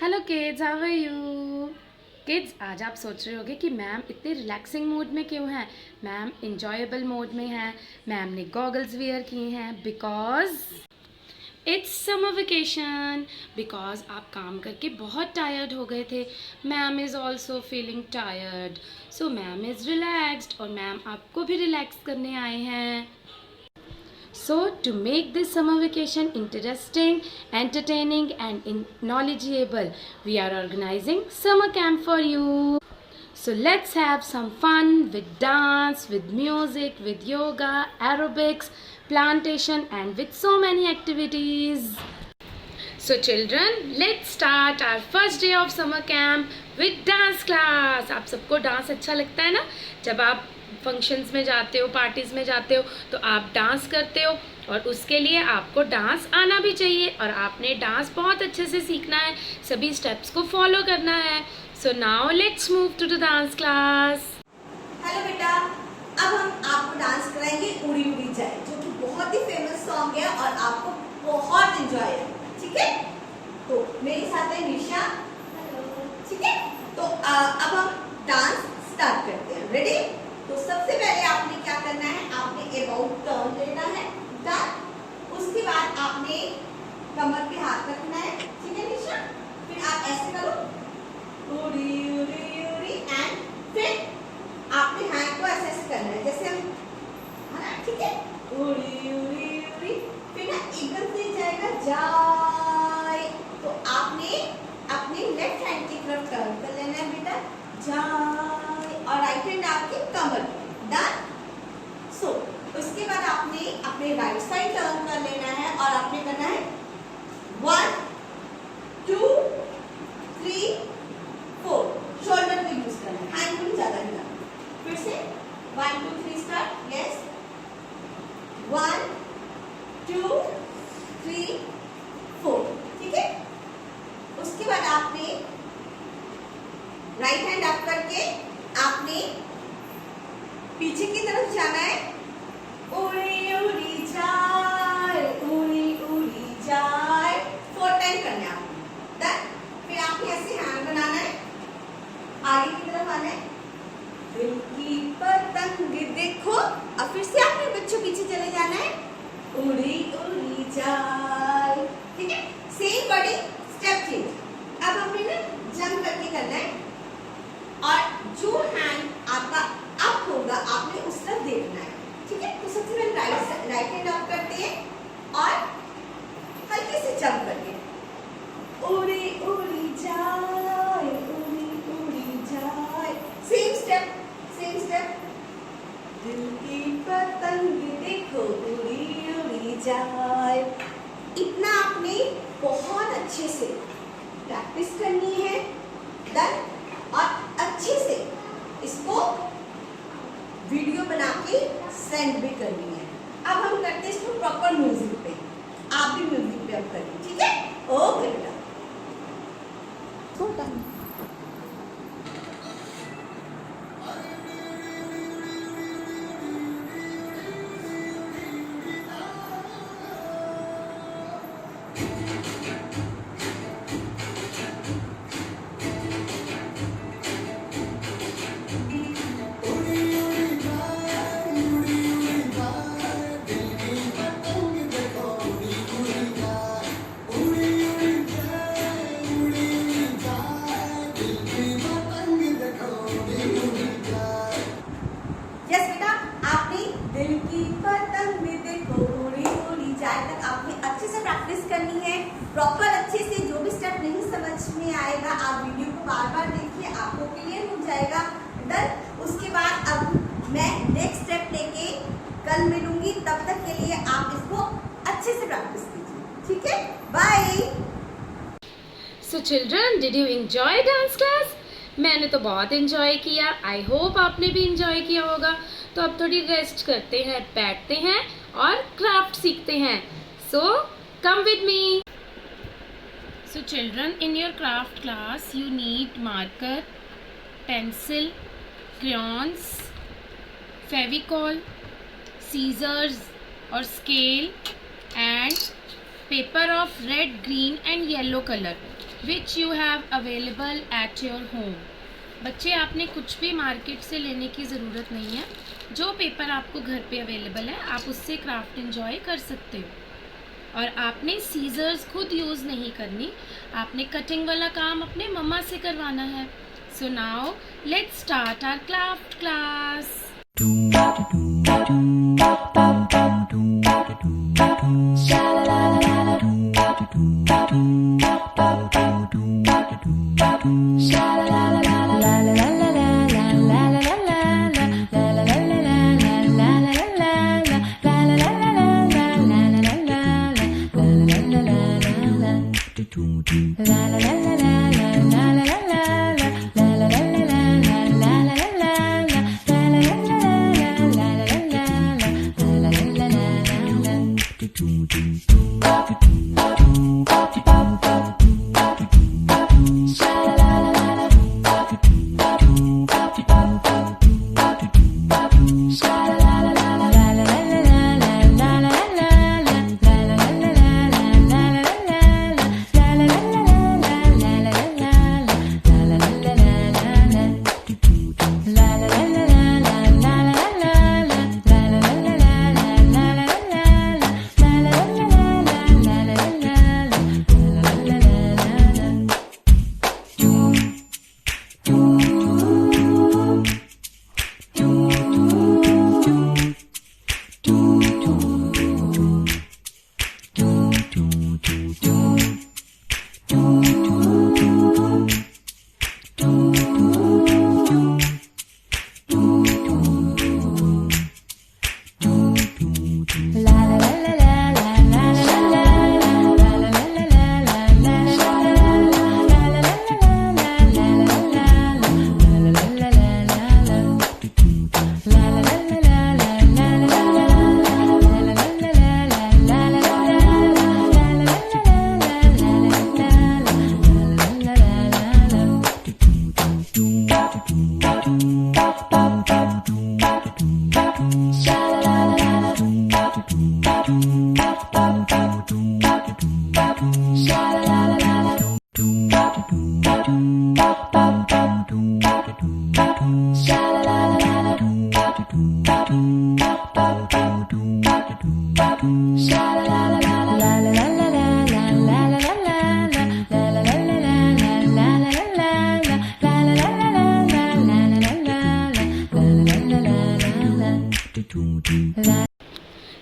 Hello kids, how are you kids. आज आप सोच रहे होगे कि मैम इतने रिलैक्सिंग मोड में क्यों हैं। मैम इंजॉयबल मोड में हैं। मैम ने गॉगल्स वेयर किए हैं because it's summer vacation. Because आप काम करके बहुत टायर्ड हो गए थे। Ma'am is also feeling tired, so ma'am is relaxed और मैम आपको भी रिलैक्स करने आए हैं। So, to make this summer vacation interesting, entertaining and knowledgeable, we are organizing summer camp for you. So, let's have some fun with dance, with music, with yoga, aerobics, plantation and with so many activities. So children, let's start our first day of summer camp with dance class. आप सबको dance अच्छा लगता है ना? जब आप functions में जाते हो, पार्टीज़ में जाते हो तो आप डांस करते हो और उसके लिए आपको डांस आना भी चाहिए और आपने डांस बहुत अच्छे से सीखना है, सभी स्टेप्स को फॉलो करना है। So now let's move to the dance class. Hello बेटा, अब हम आपको डांस कराएंगे उड़ी उड़ी जाए, जो कि बहुत ही फेमस सॉन्ग है और आपको बहुत एंजॉय है। ठीक है, तो मेरे साथ है निशा। ठीक है, तो अब हम डांस स्टार्ट करते हैं। रेडी? तो सबसे पहले आपने क्या करना है, आपने अबाउट टर्न लेना है। डन। उसके बाद आपने कमर पे हाथ रखना है। ठीक है निशा, फिर आप ऐसे करो उड़ी उड़ी उड़ी एंड फिर आपने हैंड को ऐसे करना है जैसे हम, है ना? ठीक है, उड़ी उड़ी उड़ी, फिर ना एकदम से जाएगा जाए, तो आपने अपने लेफ्ट हैंड की तरफ टर्न कर लेना है बेटा, जाए, और राइट हैंड आपकी कमर। डन। सो उसके बाद आपने अपने राइट साइड टर्न कर लेना है और आपने करना है 1 2 3 4, शोल्डर को यूज करना है, हैंड को नहीं ज्यादा हिलाना। फिर से 1 2 3 स्टार्ट। यस, 1 2 3 4। ठीक है, उसके बाद आपने राइट हैंड अप करके आपने पीछे की तरफ जाना है, उड़ी उड़ी जाए, उड़ी उड़ी जाए, 4 टाइम करना है आपने। डन। फिर आपने ऐसे हैंड बनाना है, आगे की तरफ आना है, दिल की पतंग देखो, और फिर से आपने बच्चों पीछे चले जाना है, उड़ी उड़ी जाए। ठीक है, सेम बॉडी स्टेप चेंज। अब हमने ना जंप करके करना है और जो हैंड आपका अप होगा आपने उस तरफ देखना है। ठीक है, तो सबसे पहले राइट हैंड अप करते हैं और हल्के से जंप करके उड़ी उड़ी जाए, उड़ी उड़ी जाए। सेम स्टेप, सेम स्टेप, दिल की पतंग देखो उड़ी उड़ी जाए। इतना आपने बहुत अच्छे से प्रैक्टिस करनी है। डन। और अच्छे से इसको वीडियो बना के सेंड भी करनी है। अब हम करते हैं इसको प्रॉपर म्यूजिक पे, आप भी म्यूजिक पे अब करिए। ठीक है, ओके बेटा। प्रॉपर अच्छे से जो भी स्टेप नहीं समझ में आएगा आप वीडियो को बार बार देखिए, आपको क्लियर हो जाएगा। डन। उसके बाद अब ठीक है, bye. So children, did you enjoy dance class? मैंने तो बहुत एंजॉय किया। आई होप आपने भी एंजॉय किया होगा। तो अब थोड़ी रेस्ट करते हैं, बैठते हैं और क्राफ्ट सीखते हैं। So come with me. So children, in your craft class you need marker, pencil, crayons, Fevicol, scissors और scale and paper of red, green and yellow color which you have available at your home. बच्चे, आपने कुछ भी market से लेने की ज़रूरत नहीं है। जो पेपर आपको घर पे अवेलेबल है आप उससे क्राफ्ट एंजॉय कर सकते हो। और आपने सीजर्स खुद यूज़ नहीं करनी, आपने कटिंग वाला काम अपने मम्मा से करवाना है। So now let's start our craft class.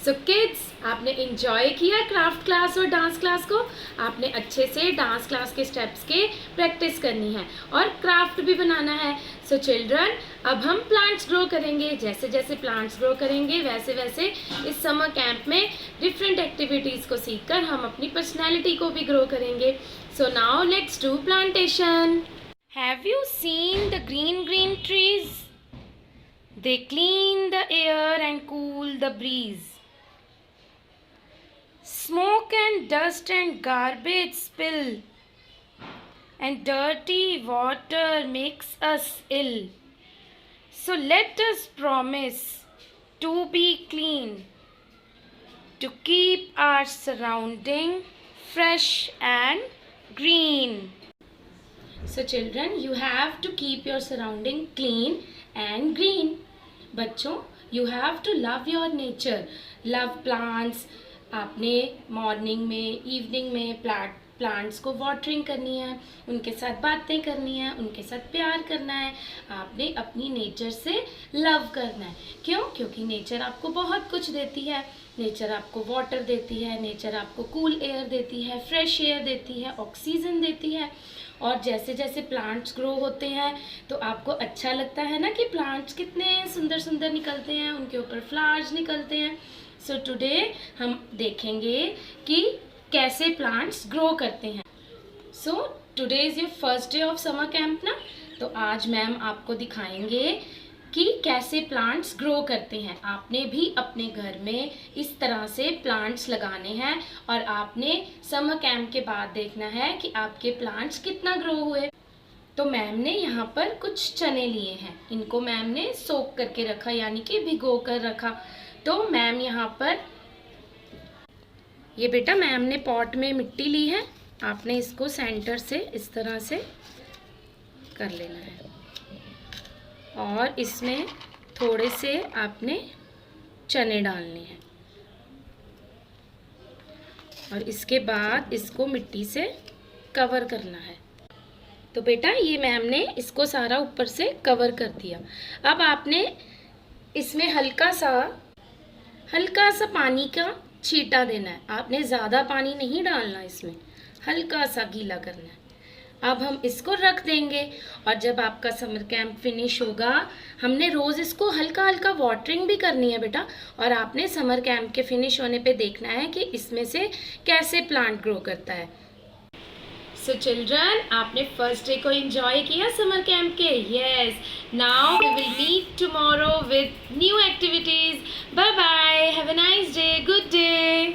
So kids, आपने एंजॉय किया क्राफ्ट क्लास और डांस क्लास को। आपने अच्छे से डांस क्लास के स्टेप्स के प्रैक्टिस करनी है और क्राफ्ट भी बनाना है। सो चिल्ड्रन, अब हम प्लांट्स ग्रो करेंगे। जैसे जैसे प्लांट्स ग्रो करेंगे वैसे वैसे इस समर कैंप में डिफरेंट एक्टिविटीज़ को सीखकर हम अपनी पर्सनैलिटी को भी ग्रो करेंगे। सो now let's do plantation. Have you seen the green green trees? They clean the air and cool the breeze. Smoke and dust and garbage spill, and dirty water makes us ill. So let us promise to be clean, to keep our surrounding fresh and green. So children, you have to keep your surrounding clean and green. बच्चों, you have to love your nature, love plants. आपने morning में, evening में plants को watering करनी है, उनके साथ बातें करनी है, उनके साथ प्यार करना है। आपने अपनी नेचर से लव करना है। क्यों? क्योंकि नेचर आपको बहुत कुछ देती है। नेचर आपको वाटर देती है, नेचर आपको कूल एयर देती है, फ्रेश एयर देती है, ऑक्सीजन देती है। और जैसे जैसे प्लांट्स ग्रो होते हैं तो आपको अच्छा लगता है ना कि प्लांट्स कितने सुंदर सुंदर निकलते हैं, उनके ऊपर फ्लावर्स निकलते हैं। सो टुडे हम देखेंगे कि कैसे प्लांट्स ग्रो करते हैं। So today is your first day of summer camp ना, तो आज मैम आपको दिखाएंगे कि कैसे प्लांट्स ग्रो करते हैं। आपने भी अपने घर में इस तरह से प्लांट्स लगाने हैं और आपने समर कैंप के बाद देखना है कि आपके प्लांट्स कितना ग्रो हुए। तो मैम ने यहाँ पर कुछ चने लिए हैं, इनको मैम ने सोक करके रखा यानी कि भिगो कर रखा। तो मैम यहाँ पर ये बेटा मैम ने पॉट में मिट्टी ली है, आपने इसको सेंटर से इस तरह से कर लेना है और इसमें थोड़े से आपने चने डालने हैं और इसके बाद इसको मिट्टी से कवर करना है। तो बेटा ये मैम ने इसको सारा ऊपर से कवर कर दिया। अब आपने इसमें हल्का सा पानी का छींटा देना है। आपने ज़्यादा पानी नहीं डालना, इसमें हल्का सा गीला करना है। अब हम इसको रख देंगे और जब आपका समर कैंप फिनिश होगा, हमने रोज़ इसको हल्का हल्का वाटरिंग भी करनी है बेटा। और आपने समर कैंप के फिनिश होने पे देखना है कि इसमें से कैसे प्लांट ग्रो करता है। सो चिल्ड्रन, आपने फर्स्ट डे को एंजॉय किया समर कैंप के? Yes. Now we will meet tomorrow with new activities. Bye bye, have a nice day, good day.